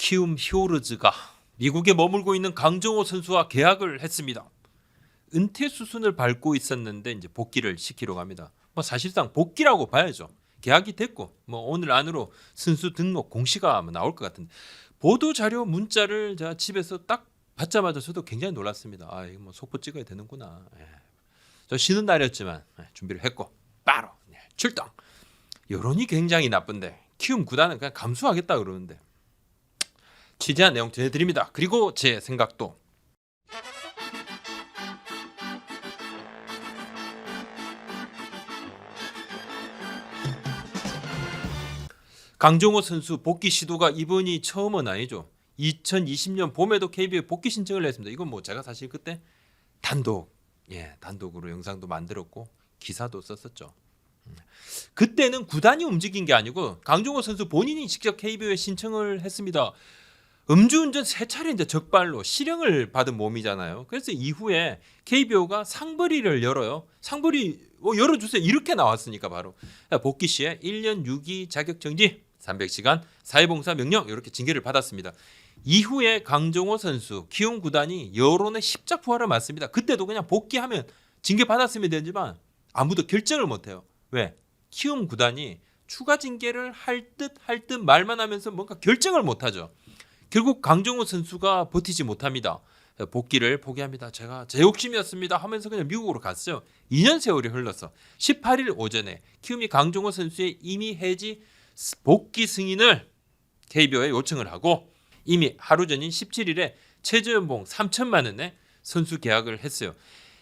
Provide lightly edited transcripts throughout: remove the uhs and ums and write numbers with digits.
키움 히어로즈가 미국에 머물고 있는 강정호 선수와 계약을 했습니다. 은퇴 수순을 밟고 있었는데 이제 복귀를 시키려고 합니다. 뭐 사실상 복귀라고 봐야죠. 계약이 됐고 뭐 오늘 안으로 선수 등록 공시가 나올 것 같은데 보도 자료 문자를 제가 집에서 딱 받자마자 저도 굉장히 놀랐습니다. 아 이거 뭐 속보 찍어야 되는구나. 저 쉬는 날이었지만 준비를 했고 바로 출동. 여론이 굉장히 나쁜데 키움 구단은 그냥 감수하겠다 그러는데 취재한 내용 전해드립니다. 그리고 제 생각도 강정호 선수 복귀 시도가 이번이 처음은 아니죠. 2020년 봄에도 KBO에 복귀 신청을 했습니다. 이건 뭐 제가 사실 그때 단독으로 영상도 만들었고 기사도 썼었죠. 그때는 구단이 움직인 게 아니고 강정호 선수 본인이 직접 KBO에 신청을 했습니다. 음주운전 3차례 이제 적발로 실형을 받은 몸이잖아요. 그래서 이후에 KBO가 상벌위를 열어요. 상벌위 열어주세요. 이렇게 나왔으니까 바로 복귀 시에 1년 6기 자격 정지, 300시간 사회봉사 명령 이렇게 징계를 받았습니다. 이후에 강정호 선수 키움 구단이 여론의 십자부활을 맞습니다. 그때도 그냥 복귀하면 징계 받았으면 되지만 아무도 결정을 못해요. 왜? 키움 구단이 추가 징계를 할 듯 말만 하면서 뭔가 결정을 못하죠. 결국 강정호 선수가 버티지 못합니다. 복귀를 포기합니다. 제가 제 욕심이었습니다 하면서 그냥 미국으로 갔어요. 2년 세월이 흘러서 18일 오전에 키움이 강정호 선수의 임의 해지 복귀 승인을 KBO에 요청을 하고 이미 하루 전인 17일에 최저연봉 3천만 원에 선수 계약을 했어요.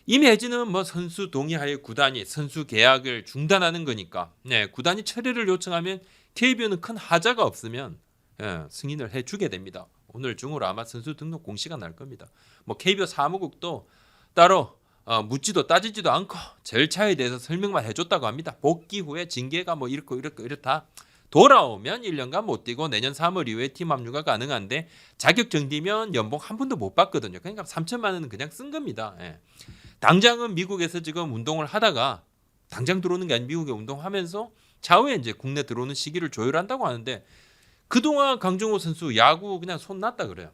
임의 해지는 뭐 선수 동의하에 구단이 선수 계약을 중단하는 거니까 구단이 철회를 요청하면 KBO는 큰 하자가 없으면 승인을 해주게 됩니다. 오늘 중으로 아마 선수 등록 공시가 날 겁니다. 뭐 KBO 사무국도 따로 묻지도 따지지도 않고 절차에 대해서 설명만 해줬다고 합니다. 복귀 후에 징계가 뭐 이렇다. 돌아오면 1년간 못 뛰고 내년 3월 이후에 팀 합류가 가능한데 자격 정지면 연봉 한 푼도 못 받거든요. 그러니까 3천만 원은 그냥 쓴 겁니다. 당장은 미국에서 지금 운동을 하다가 당장 들어오는 게 아니고 미국에 운동하면서 차후에 이제 국내 들어오는 시기를 조율한다고 하는데 그동안 강정호 선수 야구 그냥 손 놨다 그래요.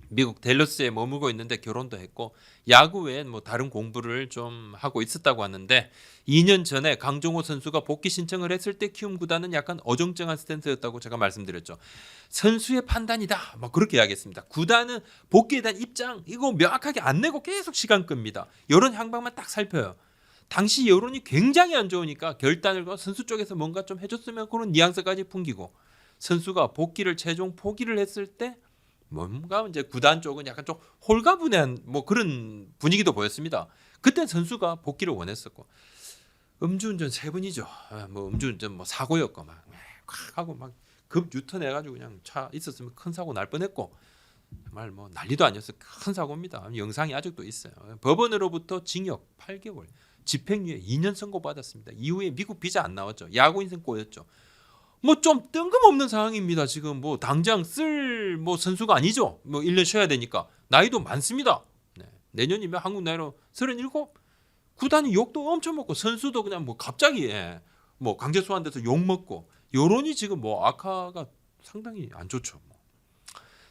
미국 댈러스에 머물고 있는데 결혼도 했고 야구 외엔 뭐 다른 공부를 좀 하고 있었다고 하는데 2년 전에 강정호 선수가 복귀 신청을 했을 때 키움 구단은 약간 어정쩡한 스탠스였다고 제가 말씀드렸죠. 선수의 판단이다. 뭐 그렇게 이야기했습니다. 구단은 복귀에 대한 입장 이거 명확하게 안 내고 계속 시간 끕니다. 여론 향방만 딱 살펴요. 당시 여론이 굉장히 안 좋으니까 결단을 선수 쪽에서 뭔가 좀 해줬으면 그런 뉘앙스까지 풍기고 선수가 복귀를 최종 포기를 했을 때 뭔가 이제 구단 쪽은 약간 좀 홀가분한 뭐 그런 분위기도 보였습니다. 그때 선수가 복귀를 원했었고 음주운전 3번이죠. 뭐 음주운전 뭐 사고였고 막 하고 막 급 유턴해가지고 그냥 차 있었으면 큰 사고 날 뻔했고 정말 뭐 난리도 아니었어. 큰 사고입니다. 영상이 아직도 있어요. 법원으로부터 징역 8개월, 집행유예 2년 선고받았습니다. 이후에 미국 비자 안 나왔죠. 야구 인생 꼬였죠. 뭐 좀 뜬금없는 상황입니다. 지금 뭐 당장 쓸 뭐 선수가 아니죠. 뭐 1년 쉬어야 되니까 나이도 많습니다. 내년이면 한국 나이로 37. 구단이 욕도 엄청 먹고 선수도 그냥 뭐 갑자기 뭐 강제 소환돼서 욕 먹고 여론이 지금 뭐 악화가 상당히 안 좋죠. 뭐.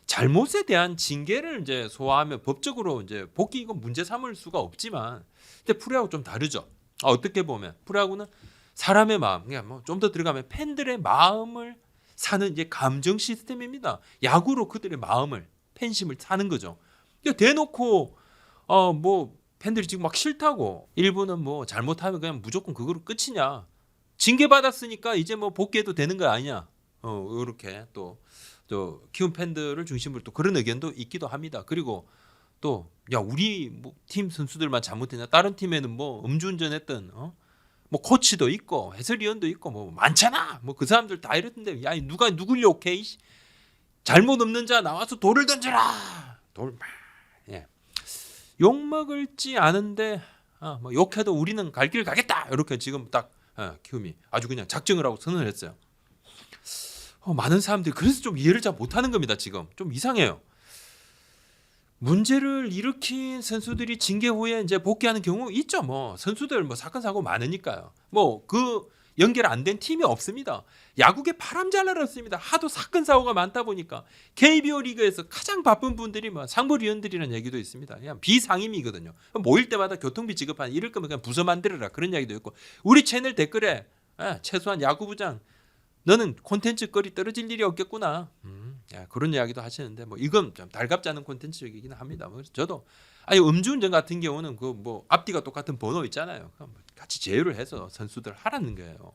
잘못에 대한 징계를 이제 소화하면 법적으로 이제 복귀 이건 문제 삼을 수가 없지만 근데 프로야구 좀 다르죠. 어떻게 보면 프로야구는 사람의 마음, 그러니까 뭐 좀 더 들어가면 팬들의 마음을 사는 이제 감정 시스템입니다. 야구로 그들의 마음을 팬심을 사는 거죠. 그러니까 대놓고 뭐 팬들이 지금 막 싫다고 일부는 뭐 잘못하면 그냥 무조건 그거로 끝이냐. 징계 받았으니까 이제 뭐 복귀해도 되는 거 아니냐. 이렇게 또 키움 팬들을 중심으로 또 그런 의견도 있기도 합니다. 그리고 또 야 우리 뭐 팀 선수들만 잘못했냐? 다른 팀에는 뭐 음주운전했던 뭐 코치도 있고 해설위원도 있고 뭐 많잖아. 뭐 그 사람들 다 이랬는데 야 누가 누굴 욕해? 잘못 없는 자 나와서 돌을 던져라. 욕 먹을지 아는데 뭐 욕해도 우리는 갈 길 가겠다. 이렇게 지금 딱 키움이 아주 그냥 작정을 하고 선언을 했어요. 많은 사람들이 그래서 좀 이해를 잘 못하는 겁니다. 지금 좀 이상해요. 문제를 일으킨 선수들이 징계 후에 이제 복귀하는 경우 있죠. 뭐 선수들 뭐 사건 사고 많으니까요. 뭐 그 연결 안 된 팀이 없습니다. 야구계 바람잘날았습니다. 하도 사건 사고가 많다 보니까 KBO 리그에서 가장 바쁜 분들이 뭐 상무위원들이라는 얘기도 있습니다. 그냥 비상임이거든요. 모일 때마다 교통비 지급하는 이럴 거면 그냥 부서 만들어라 그런 이야기도 있고 우리 채널 댓글에 최소한 야구부장 너는 콘텐츠 거리 떨어질 일이 없겠구나. 그런 이야기도 하시는데 뭐 이건 좀 달갑지 않은 콘텐츠이긴 합니다. 뭐 저도 음주운전 같은 경우는 그 뭐 앞뒤가 똑같은 번호 있잖아요. 같이 제휴를 해서 선수들 하라는 거예요.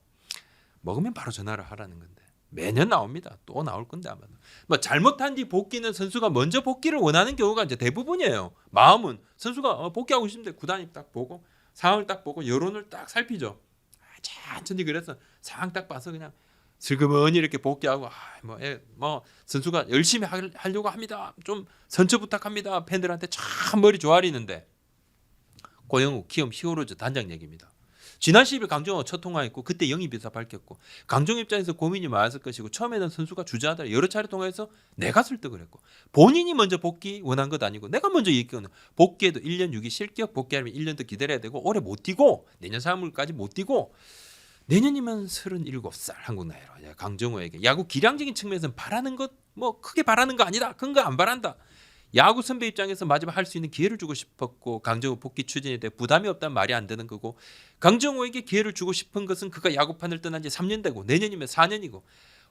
먹으면 바로 전화를 하라는 건데 매년 나옵니다. 또 나올 건데 아마 뭐 잘못한 뒤 복귀는 선수가 먼저 복귀를 원하는 경우가 이제 대부분이에요. 마음은 선수가 복귀하고 싶은데 구단이 딱 보고 상황을 딱 보고 여론을 딱 살피죠. 천천히 그래서 상황 딱 봐서 그냥 슬그머니 이렇게 복귀하고 선수가 열심히 하려고 합니다. 좀 선처 부탁합니다. 팬들한테 참 머리 조아리는데 고영욱 키움 히어로즈 단장 얘기입니다. 지난 10일 강정호 첫 통화했고 그때 영입이사 밝혔고 강정호 입장에서 고민이 많았을 것이고 처음에는 선수가 주저하다가 여러 차례 통화해서 내가 설득을 했고 본인이 먼저 복귀 원한 것 아니고 내가 먼저 얘기했거든. 복귀해도 1년 6기 실격 복귀하면 1년 더 기다려야 되고 올해 못 뛰고 내년 3월까지 못 뛰고 내년이면 37살 한국 나이로 강정호에게 야구 기량적인 측면에서는 바라는 것 뭐 크게 바라는 거 아니다. 큰 거 안 바란다. 야구 선배 입장에서 마지막 할 수 있는 기회를 주고 싶었고 강정호 복귀 추진에 대해 부담이 없다는 말이 안 되는 거고 강정호에게 기회를 주고 싶은 것은 그가 야구판을 떠난 지 3년 되고 내년이면 4년이고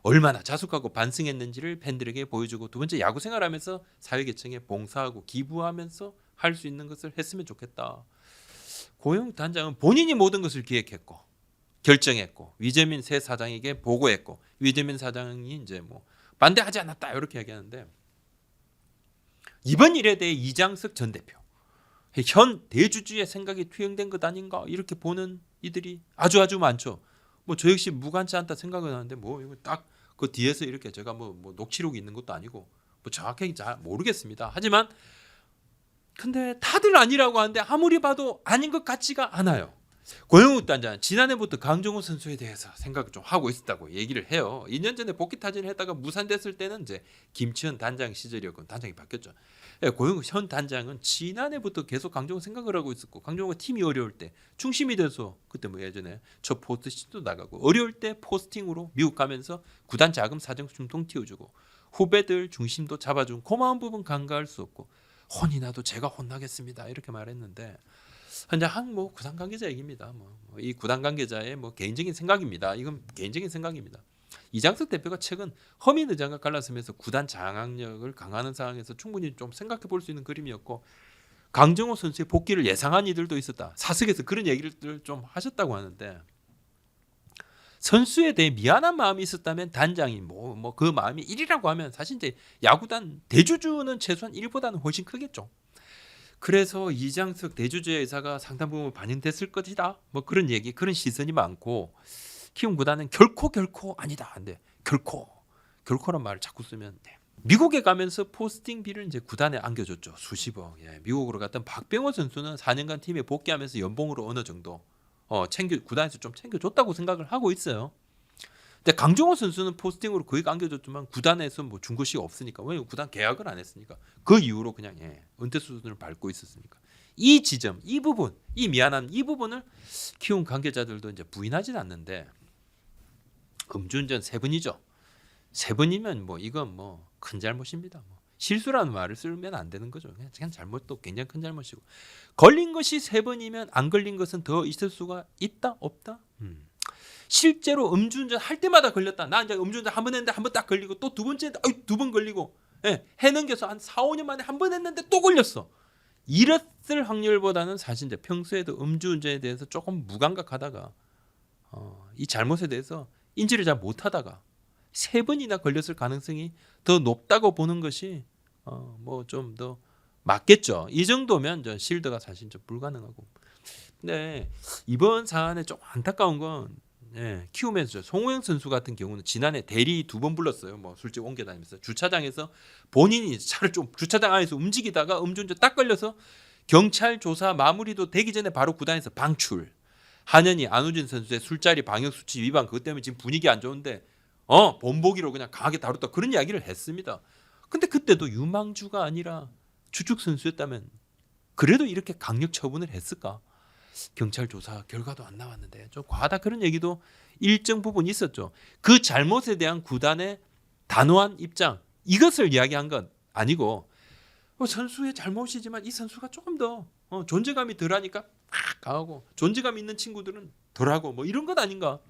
얼마나 자숙하고 반성했는지를 팬들에게 보여주고 두 번째 야구 생활하면서 사회계층에 봉사하고 기부하면서 할 수 있는 것을 했으면 좋겠다. 고영 단장은 본인이 모든 것을 기획했고 결정했고 위재민 새 사장에게 보고했고 위재민 사장이 이제 뭐 반대하지 않았다 이렇게 얘기하는데 이번 일에 대해 이장석 전 대표 현 대주주의 생각이 투영된 것 아닌가 이렇게 보는 이들이 아주 많죠. 뭐 저 역시 무관치 않다 생각은 하는데 뭐 이거 딱 그 뒤에서 이렇게 제가 뭐 녹취록이 있는 것도 아니고 뭐 정확하게 잘 모르겠습니다. 하지만 근데 다들 아니라고 하는데 아무리 봐도 아닌 것 같지가 않아요. 고영욱 단장은 지난해부터 강정호 선수에 대해서 생각을 좀 하고 있었다고 얘기를 해요. 2년 전에 복귀 타진을 했다가 무산됐을 때는 이제 김치현 단장 시절이었고 단장이 바뀌었죠. 고영욱 현 단장은 지난해부터 계속 강정호 생각을 하고 있었고 강정호가 팀이 어려울 때 중심이 돼서 그때 뭐 예전에 저 포스팅도 나가고 어려울 때 포스팅으로 미국 가면서 구단 자금 사정 중통 틔워주고 후배들 중심도 잡아준 고마운 부분 간과할 수 없고 혼이 나도 제가 혼나겠습니다 이렇게 말했는데 현재 뭐 구단 관계자 얘기입니다. 이 구단 관계자의 뭐 개인적인 생각입니다. 이건 개인적인 생각입니다. 이장석 대표가 최근 허민 의장과 갈라서면서 구단 장악력을 강화하는 상황에서 충분히 좀 생각해 볼 수 있는 그림이었고 강정호 선수의 복귀를 예상한 이들도 있었다. 사석에서 그런 얘기를 좀 하셨다고 하는데 선수에 대해 미안한 마음이 있었다면 단장이 뭐 그 마음이 1이라고 하면 사실 이제 야구단 대주주는 최소한 1보다는 훨씬 크겠죠. 그래서 이장석 대주주의 의사가 상당 부분 반영됐을 것이다. 뭐 그런 얘기, 그런 시선이 많고 키움 구단은 결코 아니다. 근데 결코란 말을 자꾸 쓰면 미국에 가면서 포스팅비를 이제 구단에 안겨줬죠. 수십억. 미국으로 갔던 박병호 선수는 4년간 팀에 복귀하면서 연봉으로 어느 정도 구단에서 좀 챙겨줬다고 생각을 하고 있어요. 근데 강정호 선수는 포스팅으로 거의 안겨줬지만 구단에서 뭐 준 것이 없으니까 왜 구단 계약을 안 했으니까 그 이후로 그냥 은퇴 수준을 밟고 있었으니까 이 지점, 이 부분, 이 미안한 이 부분을 키움 관계자들도 이제 부인하진 않는데 음주운전 3번이죠. 3번이면 뭐 이건 뭐 큰 잘못입니다. 실수라는 말을 쓰면 안 되는 거죠. 그냥 잘못도 굉장히 큰 잘못이고 걸린 것이 3번이면 안 걸린 것은 더 있을 수가 있다 없다. 실제로 음주운전 할 때마다 걸렸다. 나 이제 음주운전 한 번 했는데 한 번 딱 걸리고 또 두 번째 2번 걸리고 해넘겨서 한 4, 5년 만에 한 번 했는데 또 걸렸어. 이랬을 확률보다는 사실 이제 평소에도 음주운전에 대해서 조금 무감각하다가 이 잘못에 대해서 인지를 잘 못하다가 3번이나 걸렸을 가능성이 더 높다고 보는 것이 뭐 좀 더 맞겠죠. 이 정도면 저 실드가 사실 좀 불가능하고. 근데 이번 사안에 좀 안타까운 건 키움에서 송호영 선수 같은 경우는 지난해 대리 2번 불렀어요. 뭐 술집 옮겨다니면서 주차장에서 본인이 차를 좀 주차장 안에서 움직이다가 음주운전 딱 걸려서 경찰 조사 마무리도 되기 전에 바로 구단에서 방출. 한현희 안우진 선수의 술자리 방역수치 위반 그것 때문에 지금 분위기 안 좋은데 본보기로 그냥 강하게 다뤘다 그런 이야기를 했습니다. 근데 그때도 유망주가 아니라 주축 선수였다면 그래도 이렇게 강력 처분을 했을까? 경찰 조사 결과도 안 나왔는데 좀 과하다 그런 얘기도 일정 부분 있었죠. 그 잘못에 대한 구단의 단호한 입장, 이것을 이야기한 건 아니고 선수의 잘못이지만 이 선수가 조금 더 존재감이 덜하니까 막 강하고 존재감 있는 친구들은 덜하고 뭐 이런 것 아닌가,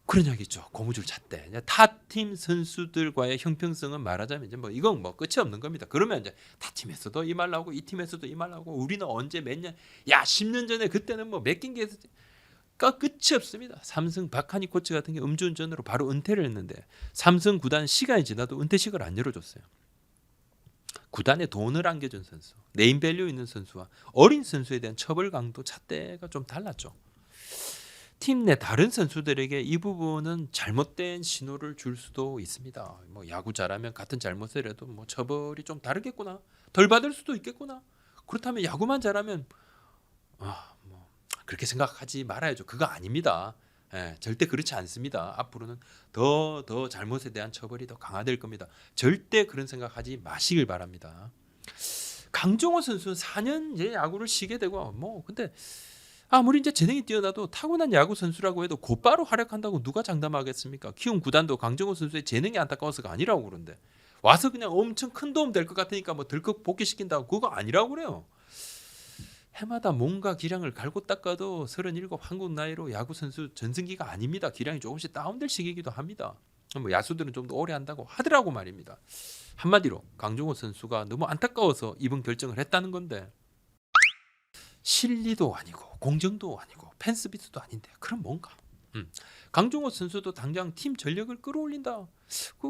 그런 이야기죠. 고무줄 찼대. 타팀 선수들과의 형평성은 말하자면 이제 뭐 이건 뭐 끝이 없는 겁니다. 그러면 이제 타팀에서도 이 말 나오고 이 팀에서도 이 말 나오고 우리는 언제 몇 년, 야 10년 전에 그때는 뭐 몇 경기에서 끝이 없습니다. 삼성 박하니 코치 같은 게 음주운전으로 바로 은퇴를 했는데 삼성 구단 시간이 지나도 은퇴식을 안 열어줬어요. 구단에 돈을 안겨준 선수, 네임밸류 있는 선수와 어린 선수에 대한 처벌 강도 잣대가 좀 달랐죠. 팀 내 다른 선수들에게 이 부분은 잘못된 신호를 줄 수도 있습니다. 뭐 야구 잘하면 같은 잘못을 해도 뭐 처벌이 좀 다르겠구나, 덜 받을 수도 있겠구나. 그렇다면 야구만 잘하면 뭐 그렇게 생각하지 말아야죠. 그거 아닙니다. 절대 그렇지 않습니다. 앞으로는 더 잘못에 대한 처벌이 더 강화될 겁니다. 절대 그런 생각하지 마시길 바랍니다. 강정호 선수는 4년 이제 야구를 쉬게 되고 뭐 근데 아무리 이제 재능이 뛰어나도 타고난 야구 선수라고 해도 곧바로 활약한다고 누가 장담하겠습니까? 키운 구단도 강정호 선수의 재능이 안타까워서가 아니라고 그러는데 와서 그냥 엄청 큰 도움 될 것 같으니까 뭐 덜컥 복귀시킨다고, 그거 아니라고 그래요. 해마다 몸과 기량을 갈고 닦아도 37 한국 나이로 야구 선수 전승기가 아닙니다. 기량이 조금씩 다운될 시기이기도 합니다. 뭐 야수들은 좀 더 오래 한다고 하더라고 말입니다. 한마디로 강정호 선수가 너무 안타까워서 이번 결정을 했다는 건데 실리도 아니고 공정도 아니고 팬서비스도 아닌데 그럼 뭔가? 강정호 선수도 당장 팀 전력을 끌어올린다,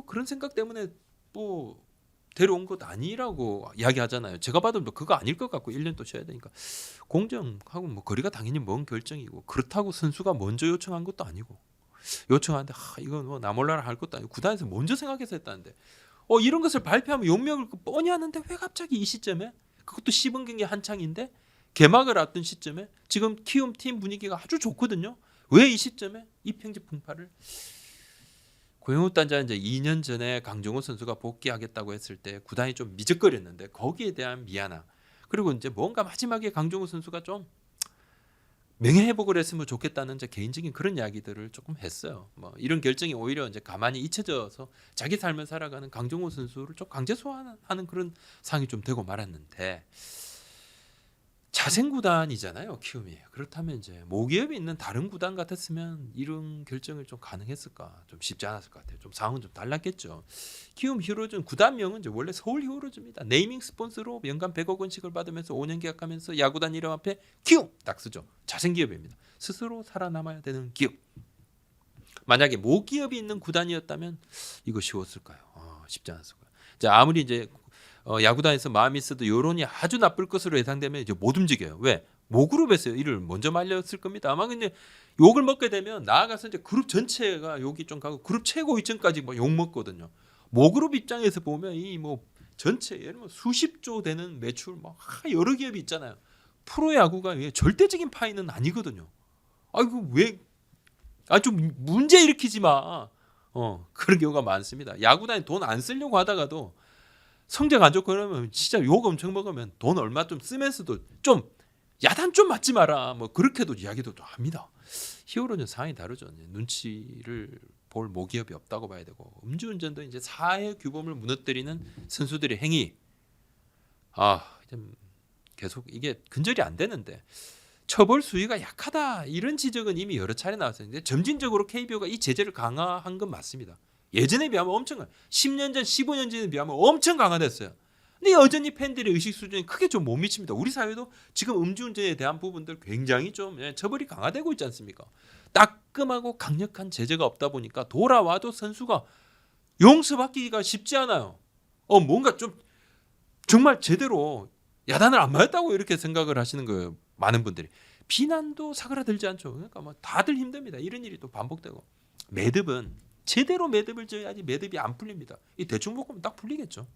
그런 생각 때문에 뭐 데려온 것 아니라고 이야기하잖아요. 제가 봐도 그거 아닐 것 같고 1년 또 쉬어야 되니까 공정하고 뭐 거리가 당연히 먼 결정이고, 그렇다고 선수가 먼저 요청한 것도 아니고 요청하는데 이건 뭐 나 몰라라 할 것도 아니고 구단에서 먼저 생각해서 했다는데 이런 것을 발표하면 용명을 뻔히 하는데 왜 갑자기 이 시점에, 그것도 시범 경기 한창인데 개막을 앞둔 시점에 지금 키움 팀 분위기가 아주 좋거든요. 왜 이 시점에 이 평지 풍파를? 고영욱 단장은 이제 2년 전에 강정호 선수가 복귀하겠다고 했을 때 구단이 좀 미적거렸는데 거기에 대한 미안함, 그리고 이제 뭔가 마지막에 강정호 선수가 좀 명예회복을 했으면 좋겠다는 이제 개인적인 그런 이야기들을 조금 했어요. 뭐 이런 결정이 오히려 이제 가만히 잊혀져서 자기 삶을 살아가는 강정호 선수를 좀 강제 소환하는 그런 상황이 좀 되고 말았는데, 자생 구단이잖아요, 키움이. 그렇다면 이제 모기업이 있는 다른 구단 같았으면 이런 결정을 좀 가능했을까? 좀 쉽지 않았을 것 같아요. 좀 상황은 좀 달랐겠죠. 키움 히어로즈 구단명은 이제 원래 서울 히어로즈입니다. 네이밍 스폰서로 연간 100억 원씩을 받으면서 5년 계약하면서 야구단 이름 앞에 키움 딱 쓰죠. 자생 기업입니다. 스스로 살아남아야 되는 기업. 만약에 모기업이 있는 구단이었다면 이거 쉬웠을까요? 쉽지 않았을 거예요. 자, 아무리 이제 야구단에서 마음이 있어도 여론이 아주 나쁠 것으로 예상되면 이제 못 움직여요. 왜? 모그룹에서 이를 먼저 말렸을 겁니다. 아마 근데 욕을 먹게 되면 나아가서 이제 그룹 전체가 욕이 좀 가고 그룹 최고위층까지 뭐 욕 먹거든요. 모그룹 입장에서 보면 이 뭐 전체 예를 들면 수십조 되는 매출 뭐 여러 기업이 있잖아요. 프로야구가 절대적인 파이는 아니거든요. 아이고 왜? 좀 문제 일으키지 마. 그런 경우가 많습니다. 야구단에 돈 안 쓰려고 하다가도 성적 안 좋고 그러면 진짜 욕 엄청 먹으면 돈 얼마 좀 쓰면서도 좀 야단 좀 맞지 마라, 뭐 그렇게도 이야기도 좀 합니다. 히어로는 상황이 다르죠. 눈치를 볼 모기업이 없다고 봐야 되고, 음주운전도 이제 사회 규범을 무너뜨리는 선수들의 행위, 계속 이게 근절이 안 되는데 처벌 수위가 약하다 이런 지적은 이미 여러 차례 나왔어요. 이제 점진적으로 KBO가 이 제재를 강화한 건 맞습니다. 예전에 비하면 엄청 10년 전, 15년 전에 비하면 엄청 강화됐어요. 근데 여전히 팬들의 의식 수준이 크게 좀 못 미칩니다. 우리 사회도 지금 음주운전에 대한 부분들 굉장히 좀 처벌이 강화되고 있지 않습니까? 따끔하고 강력한 제재가 없다 보니까 돌아와도 선수가 용서받기가 쉽지 않아요. 뭔가 좀 정말 제대로 야단을 안 맞았다고 이렇게 생각을 하시는 거예요. 많은 분들이. 비난도 사그라들지 않죠. 그러니까 뭐 다들 힘듭니다. 이런 일이 또 반복되고. 매듭은 제대로 매듭을 져야지 매듭이 안 풀립니다. 이 대충 묶으면 딱 풀리겠죠.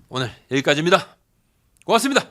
오늘 여기까지입니다. 고맙습니다.